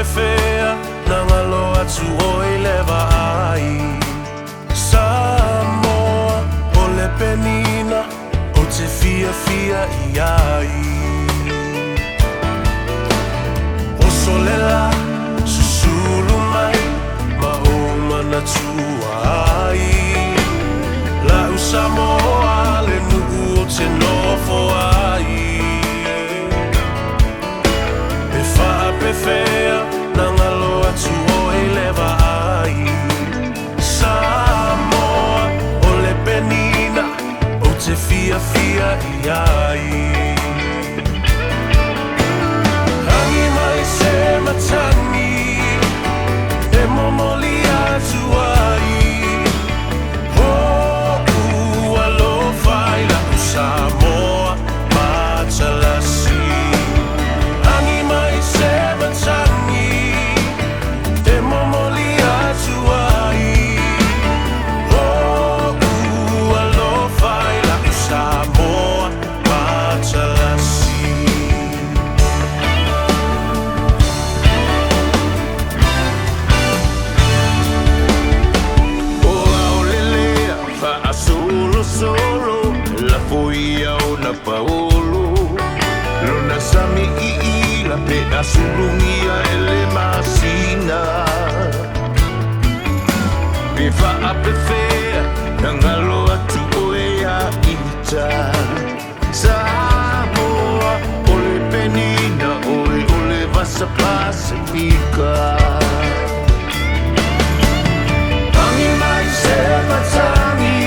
fea na ngalo atu oi leva ai Samoa o le penina o te fia fia i ai O solela susulu mai ma o mana tua ai La u Samoa le nuku o te nofo ai E faa pe fea na ngalo atu oi leva ai Samoa o le penina o te fia fia i ai Hangi mai se matani e momoli atu ai Ho ua lo fai la u Samoa matalasi Hangi mai se matani e momoli atu ai Ho ua lo fai la u Samoa matalasi Solo la foia o na paolo Lona sami i la pe asulungia e le masina Pe faa pe fea na ngalo atu oe a ita Samoa o le penina oe o le vasa Pasifika Hangi mai se matangi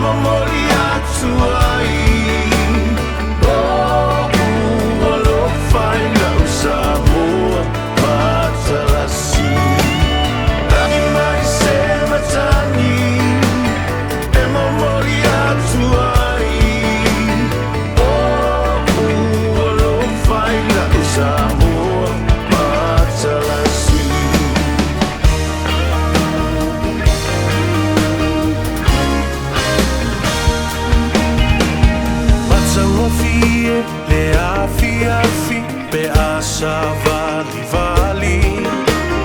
Momoli atu ai O ua lo fai la u Samoa matalasi Hangi mai se matani E momoli atu ai O ua lo fai la u Samoa matalasi Fie le afi afi pe asa vali vali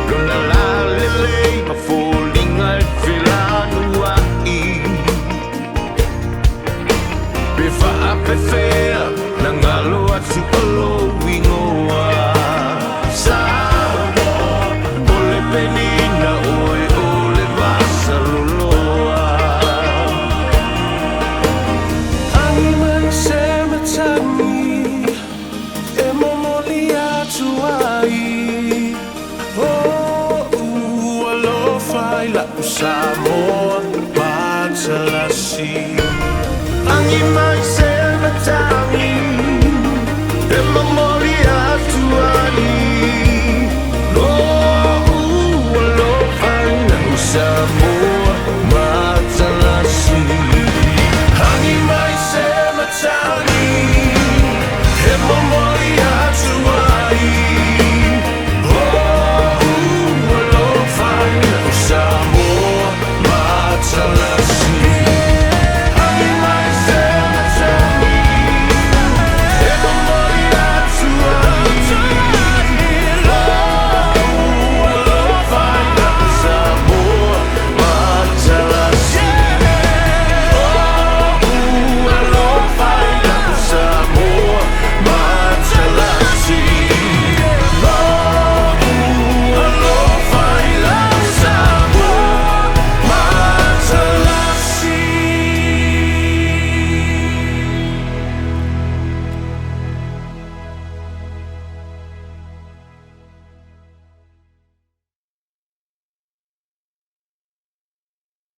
Lona la lele ma falling al filanu ai Pe faa pe fea na ngalo atu alo wingoa Samoa o le penina oe o le vasa loloa Hangi mai se Tani e momoli atu ai O ua lo fai la u Samoa